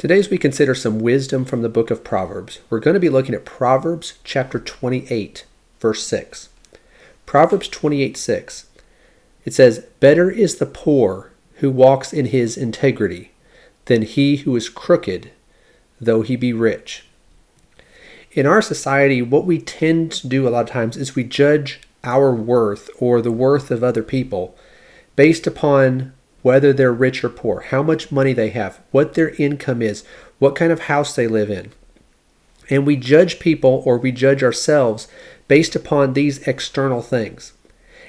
Today, as we consider some wisdom from the book of Proverbs, we're going to be looking at Proverbs chapter 28, verse 6. Proverbs 28:6. It says, "Better is the poor who walks in his integrity than he who is crooked, though he be rich." In our society, what we tend to do a lot of times is we judge our worth or the worth of other people based upon whether they're rich or poor, how much money they have, what their income is, what kind of house they live in. And we judge people or we judge ourselves based upon these external things.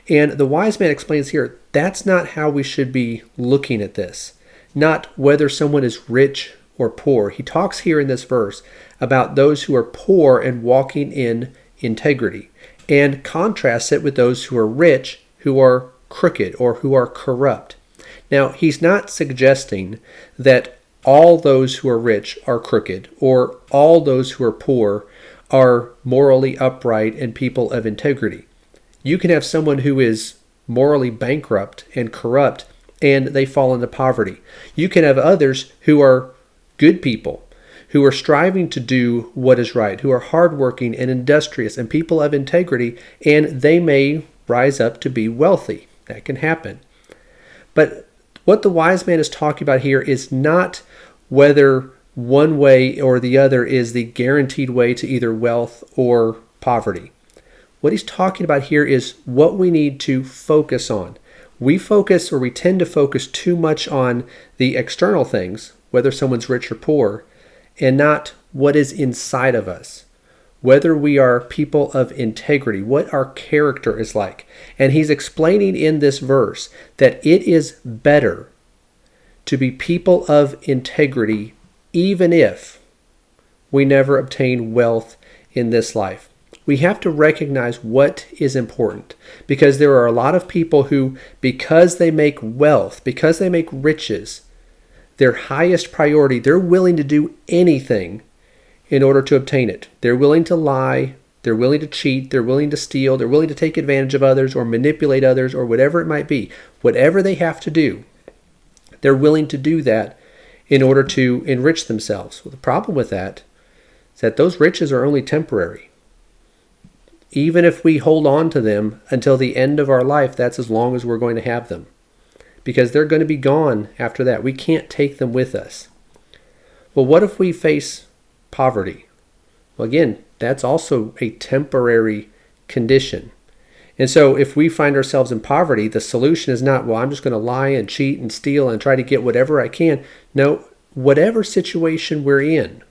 And the wise man explains here, that's not how we should be looking at this. Not whether someone is rich or poor. He talks here in this verse about those who are poor and walking in integrity, and contrasts it with those who are rich, who are crooked or who are corrupt. Now, he's not suggesting that all those who are rich are crooked or all those who are poor are morally upright and people of integrity. You can have someone who is morally bankrupt and corrupt and they fall into poverty. You can have others who are good people, who are striving to do what is right, who are hardworking and industrious and people of integrity, and they may rise up to be wealthy. That can happen. But what the wise man is talking about here is not whether one way or the other is the guaranteed way to either wealth or poverty. What he's talking about here is what we need to focus on. We tend to focus too much on the external things, whether someone's rich or poor, and not what is inside of us. Whether we are people of integrity, what our character is like. And he's explaining in this verse that it is better to be people of integrity even if we never obtain wealth in this life. We have to recognize what is important, because there are a lot of people who, because they make wealth, because they make riches, their highest priority, they're willing to do anything in order to obtain it. They're willing to lie, they're willing to cheat, they're willing to steal, they're willing to take advantage of others or manipulate others or whatever it might be. Whatever they have to do, they're willing to do that in order to enrich themselves. Well, the problem with that is that those riches are only temporary. Even if we hold on to them until the end of our life, that's as long as we're going to have them, because they're going to be gone after that. We can't take them with us. Well, what if we face poverty? Well, again, that's also a temporary condition. And so if we find ourselves in poverty, the solution is not, well, I'm just going to lie and cheat and steal and try to get whatever I can. No, whatever situation we're in,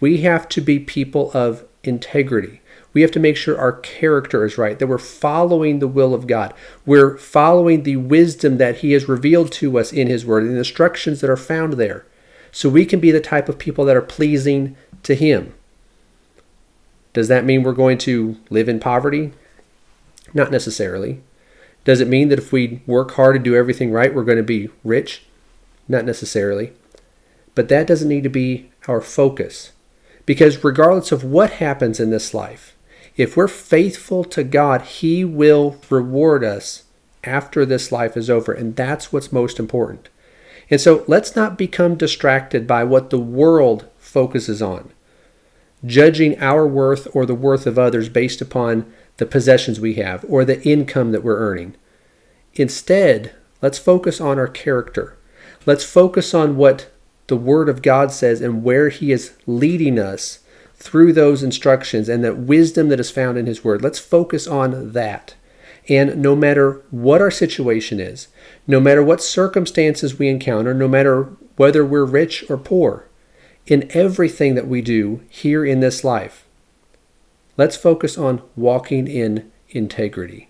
we have to be people of integrity. We have to make sure our character is right, that we're following the will of God. We're following the wisdom that He has revealed to us in His Word, and the instructions that are found there, so we can be the type of people that are pleasing to Him. Does that mean we're going to live in poverty? Not necessarily. Does it mean that if we work hard and do everything right, we're going to be rich? Not necessarily. But that doesn't need to be our focus. Because regardless of what happens in this life, if we're faithful to God, He will reward us after this life is over. And that's what's most important. And so let's not become distracted by what the world focuses on, judging our worth or the worth of others based upon the possessions we have or the income that we're earning. Instead, let's focus on our character. Let's focus on what the Word of God says and where He is leading us through those instructions and that wisdom that is found in His Word. Let's focus on that. And no matter what our situation is, no matter what circumstances we encounter, no matter whether we're rich or poor, in everything that we do here in this life, let's focus on walking in integrity.